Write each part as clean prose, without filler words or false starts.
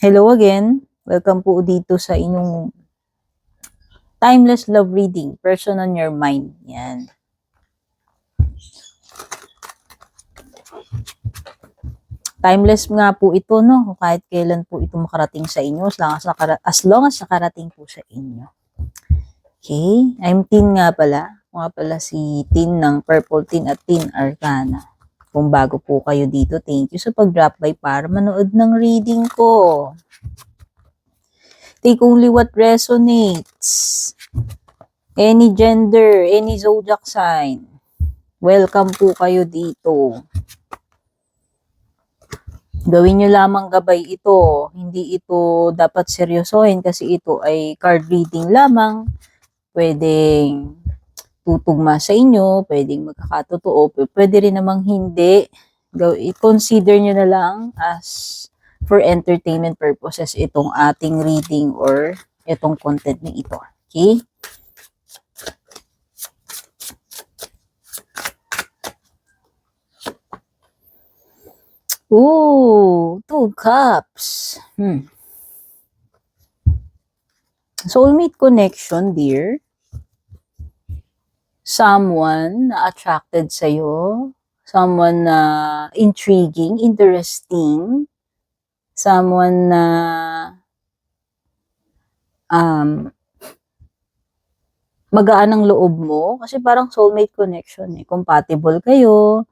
Hello again. Welcome po dito sa inyong Timeless Love Reading, Person on Your Mind. Yan. Timeless nga po ito, no? Kahit kailan po ito makarating sa inyo, as long as nakarating po sa inyo. Okay? I'm Tin nga pala. Nga pala si Tin ng Purple Tin at Tin Arcana. Kung bago po kayo dito, thank you sa pag-drop by para manood ng reading ko. Take only what resonates. Any gender, any zodiac sign. Welcome po kayo dito. Gawin nyo lamang gabay ito. Hindi ito dapat seryosohin kasi ito ay card reading lamang. Pwedeng tutugma sa inyo, pwedeng magkakatotoo, pwede rin namang hindi. I-consider nyo na lang as for entertainment purposes itong ating reading or itong content na ito. Okay? Ooh, 2 cups. Soulmate connection, dear. Someone na attracted sa'yo. Someone na intriguing, interesting. Someone na magaan ang loob mo. Kasi parang soulmate connection eh. Compatible kayo.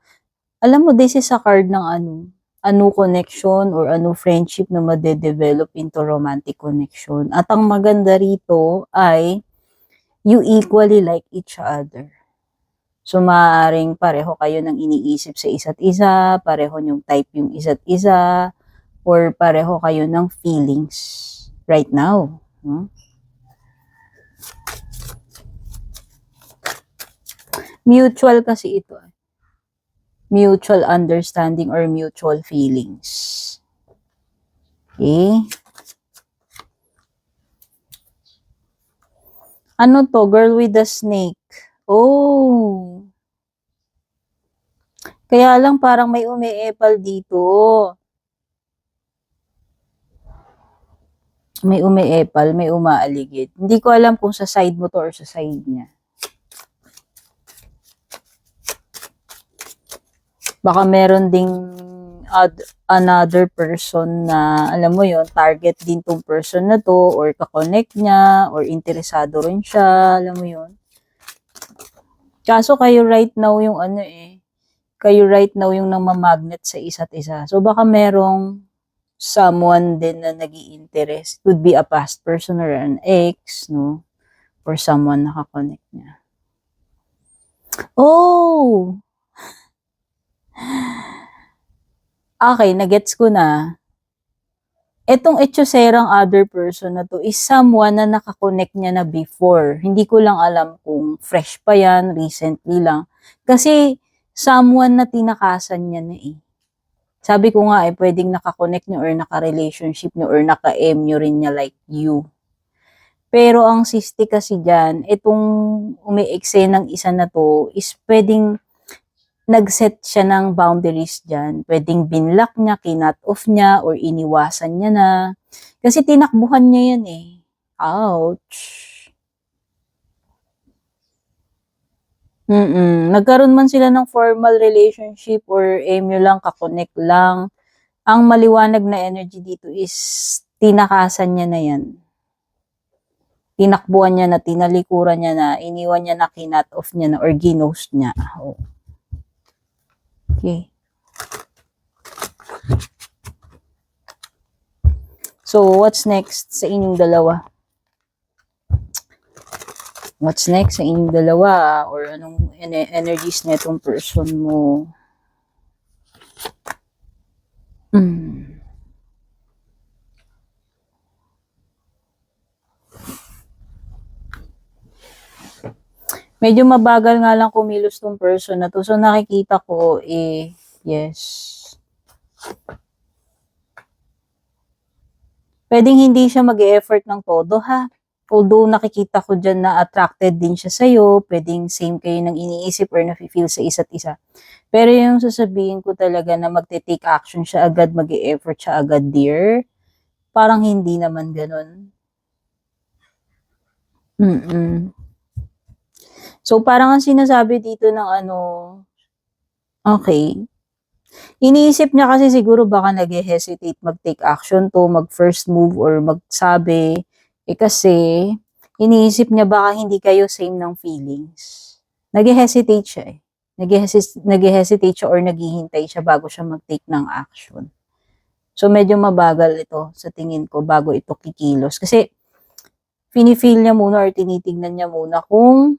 Alam mo, this is a card ng ano connection or ano friendship na madedevelop into romantic connection. At ang maganda rito ay you equally like each other. So, maaaring pareho kayo ng iniisip sa isa't isa, pareho yung type yung isa't isa, or pareho kayo ng feelings right now. Mutual kasi ito. Mutual understanding or mutual feelings. Okay? Ano to? Girl with the snake. Oh. Kaya lang parang may umiepal dito. May umiepal, may umaaligid. Hindi ko alam kung sa side mo to or sa side niya. Baka meron ding another person na, alam mo yon, target din tong person na to, or kakonect niya, or interesado rin siya, alam mo yon. Kaso kayo right now yung kayo right now yung namamagnet sa isa't isa. So baka merong someone din na nag-i-interest. Could be a past person or an ex, no? Or someone nakakonect niya. Oh! Okay, nagets ko na. Etong etyoserang other person na to is someone na nakakonect niya na before. Hindi ko lang alam kung fresh pa yan, recently lang. Kasi someone na tinakasan niya na eh. Sabi ko nga pwedeng nakakonect niyo or naka-relationship niyo or naka-M niyo rin niya like you. Pero ang sisti kasi dyan, itong umi-eksena ng isa na to is pwedeng nag-set siya ng boundaries dyan. Pwedeng binlock niya, kinut off niya, or iniwasan niya na. Kasi tinakbuhan niya yan eh. Ouch. Nagkaroon man sila ng formal relationship or MU lang, kakonect lang. Ang maliwanag na energy dito is tinakasan niya na yan. Tinakbuhan niya na, tinalikuran niya na, iniwan niya na, kinut off niya na, or ginost niya. Oh. Okay. So, what's next sa inyong dalawa? What's next sa inyong dalawa? Or anong energies na itong person mo? Medyo mabagal nga lang kumilos tong person na to. So, nakikita ko yes. Pwedeng hindi siya mag-e-effort ng todo ha. Although nakikita ko dyan na attracted din siya sa'yo, pwedeng same kayo ng iniisip or nafe-feel sa isa't isa. Pero yung sasabihin ko talaga na magte-take action siya agad, mag-e-effort siya agad, dear, parang hindi naman ganun. So, parang ang sinasabi dito ng ano, okay, iniisip niya kasi siguro baka nag-hesitate mag-take action to, mag-first move or magsabi, kasi iniisip niya baka hindi kayo same ng feelings. Nag-hesitate siya eh. Nag-hesitate siya or naghihintay siya bago siya mag-take ng action. So, medyo mabagal ito sa tingin ko bago ito kikilos. Kasi, feel niya muna or tinitingnan niya muna kung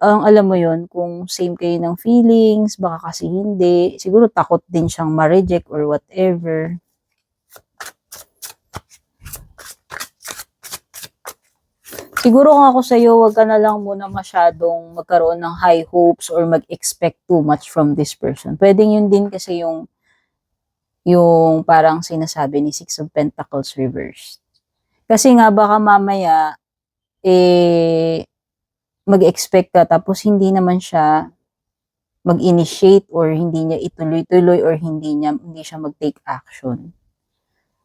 alam mo yon kung same kayo ng feelings, baka kasi hindi. Siguro takot din siyang ma-reject or whatever. Siguro kung ako sa'yo, wag ka na lang muna masyadong magkaroon ng high hopes or mag-expect too much from this person. Pwedeng yun din kasi yung parang sinasabi ni Six of Pentacles reversed. Kasi nga baka mamaya, mag-expect ka tapos hindi naman siya mag-initiate or hindi niya ituloy-tuloy or hindi siya mag-take action.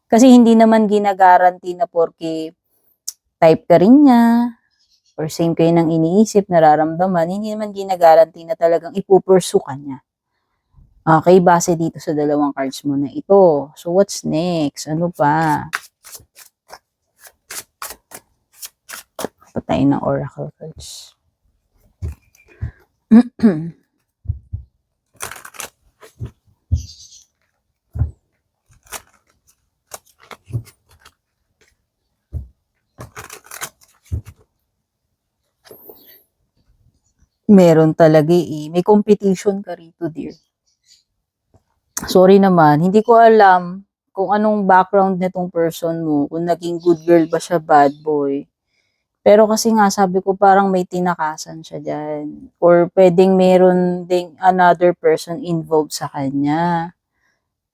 Kasi hindi naman ginagaranti na porke type ka rin niya or same kayo ng iniisip, nararamdaman, hindi naman ginagaranti na talagang ipupursu ka niya. Okay, base dito sa dalawang cards mo na ito. So, what's next? Ano pa? Patay ng oracle cards. Meron talaga eh. May competition ka rito, dear. Sorry naman, hindi ko alam kung anong background nitong person mo, kung naging good girl ba siya, bad boy. Pero kasi nga, sabi ko parang may tinakasan siya dyan. Or pwedeng meron ding another person involved sa kanya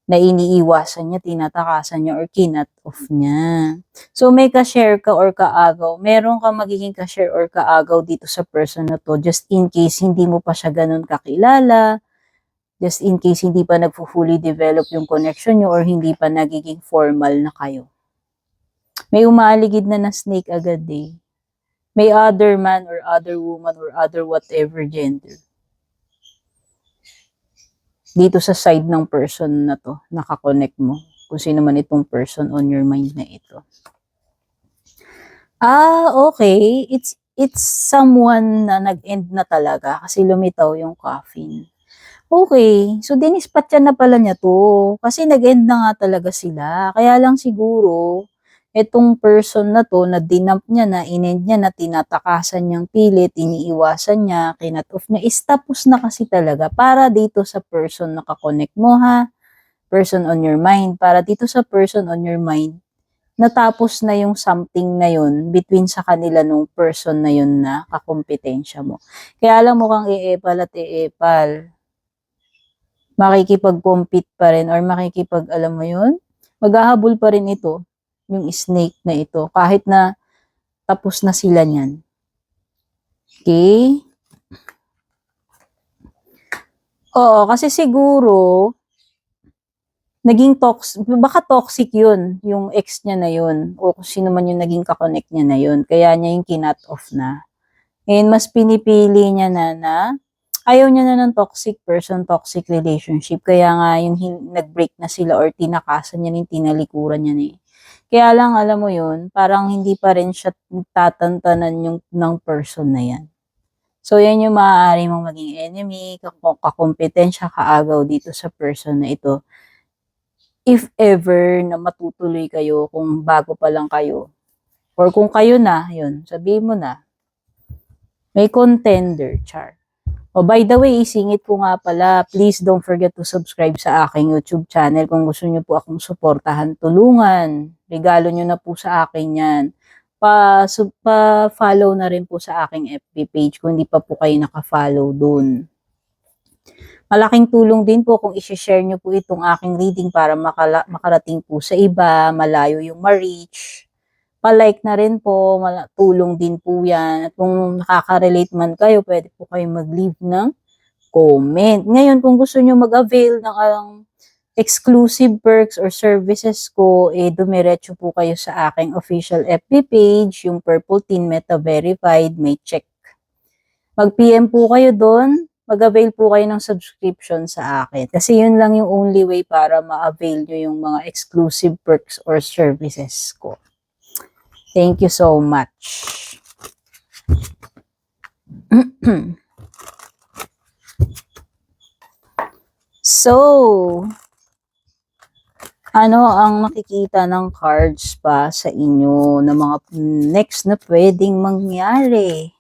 na iniiwasan niya, tinatakasan niya, or kinat off niya. So, may ka-share ka or kaagaw. Meron ka magiging ka-share or kaagaw dito sa person na to, just in case hindi mo pa siya ganun kakilala, just in case hindi pa nagpo-fully develop yung connection niyo or hindi pa nagiging formal na kayo. May umaaligid na snake agad eh. May other man or other woman or other whatever gender dito sa side ng person na to, nakakonect mo. Kung sino man itong person on your mind na ito. Okay. It's someone na nag-end na talaga kasi lumitaw yung coffin. Okay. So, dinispatcha na pala niya to. Kasi nag-end na nga talaga sila. Kaya lang siguro, etong person na to, na dinump niya na, in-end niya na, tinatakasan niyang pilit, iniiwasan niya, kinat off niya, is tapos na kasi talaga para dito sa person na kakonect mo ha, person on your mind, para dito sa person on your mind, natapos na yung something na yun between sa kanila nung person na yun na kakompetensya mo. Kaya alam mo kang iepal at iepal, makikipag-compete pa rin or alam mo yun, maghahabol pa rin ito yung snake na ito, kahit na tapos na sila niyan. Okay? Oo, kasi siguro, naging baka toxic yun, yung ex niya na yun, o kung sino man yung naging kakonect niya na yun, kaya niya yung kinat off na. And mas pinipili niya na ayaw niya na ng toxic person, toxic relationship, kaya nga yung nag-break na sila or tinakasan niya, yung tinalikuran niya na eh. Kaya lang, alam mo yun, parang hindi pa rin siya tatantanan yung ng person na yan. So, yan yung maaari mong maging enemy, kakompetensya, kaagaw dito sa person na ito. If ever na matutuloy kayo, kung bago pa lang kayo, or kung kayo na, yun, sabihin mo na, may contender, char. Oh, by the way, isingit ko nga pala, please don't forget to subscribe sa aking YouTube channel kung gusto niyo po akong suportahan, tulungan. Regalo niyo na po sa akin yan. Pa-follow na rin po sa aking FB page kung hindi pa po kayo naka-follow dun. Malaking tulong din po kung i-share niyo po itong aking reading para makarating po sa iba, malayo yung ma-reach. Pa-like na rin po, tulong din po yan. At kung nakaka-relate man kayo, pwede po kayo mag-leave ng comment. Ngayon, kung gusto nyo mag-avail ng exclusive perks or services ko, dumiretso po kayo sa aking official FB page, yung Purple Teen Meta Verified, may check. Mag-PM po kayo doon, mag-avail po kayo ng subscription sa akin. Kasi yun lang yung only way para ma-avail nyo yung mga exclusive perks or services ko. Thank you so much. So, ano ang makikita ng cards pa sa inyo na mga next na pwedeng mangyari?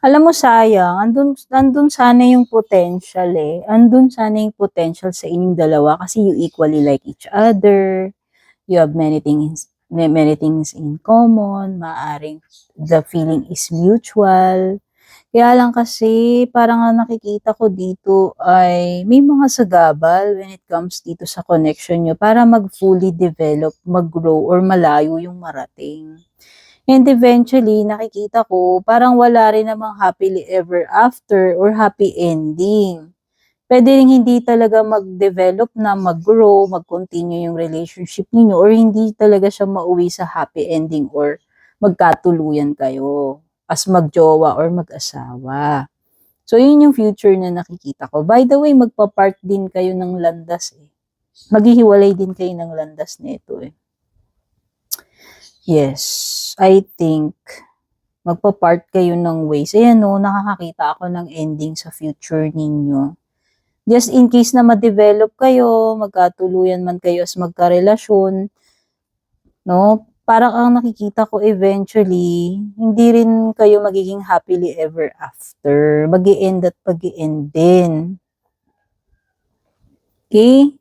Alam mo, sayang, andun sana yung potential Andun sana yung potential sa inyong dalawa kasi you equally like each other. You have many things in common. Maaring the feeling is mutual. Kaya lang kasi parang ang nakikita ko dito ay may mga sagabal when it comes dito sa connection nyo para mag-fully develop, mag-grow, or malayo yung marating. And eventually, nakikita ko, parang wala rin namang happily ever after or happy ending. Pwede rin hindi talaga mag-develop na mag-grow, mag-continue yung relationship niyo or hindi talaga siya mauwi sa happy ending or magkatuluyan kayo as magjowa or mag-asawa. So, yun yung future na nakikita ko. By the way, magpa-part din kayo ng landas Maghihiwalay din kayo ng landas nito Yes, I think magpa-part kayo ng ways. Ayan nakakakita ako ng ending sa future ninyo. Just in case na ma-develop kayo, magkatuluyan man kayo as magkarelasyon, parang ang nakikita ko eventually, hindi rin kayo magiging happily ever after. Mag-i-end at mag-i-end din. Okay?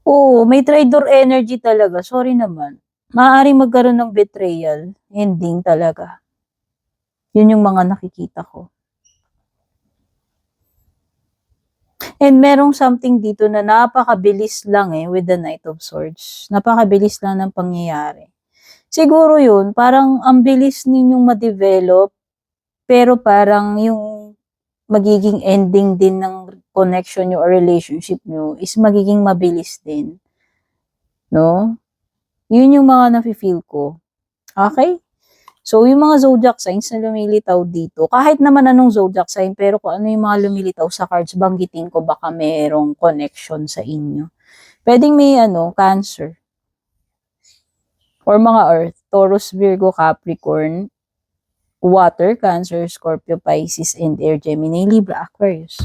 Oo, may traitor energy talaga. Sorry naman. Maaaring magkaroon ng betrayal. Ending talaga. Yun yung mga nakikita ko. And merong something dito na napakabilis lang with the Knight of Swords. Napakabilis lang ng pangyayari. Siguro yun, parang ang bilis ninyong ma-develop, pero parang yung magiging ending din ng connection nyo or relationship nyo is magiging mabilis din. No? Yun yung mga nafe-feel ko. Okay? So, yung mga zodiac signs na lumilitaw dito, kahit naman anong zodiac sign, pero kung ano yung mga lumilitaw sa cards, banggitin ko baka merong connection sa inyo. Pwedeng may Cancer. Or mga Earth, Taurus, Virgo, Capricorn, Water, Cancer, Scorpio, Pisces, and Air, Gemini, Libra, Aquarius.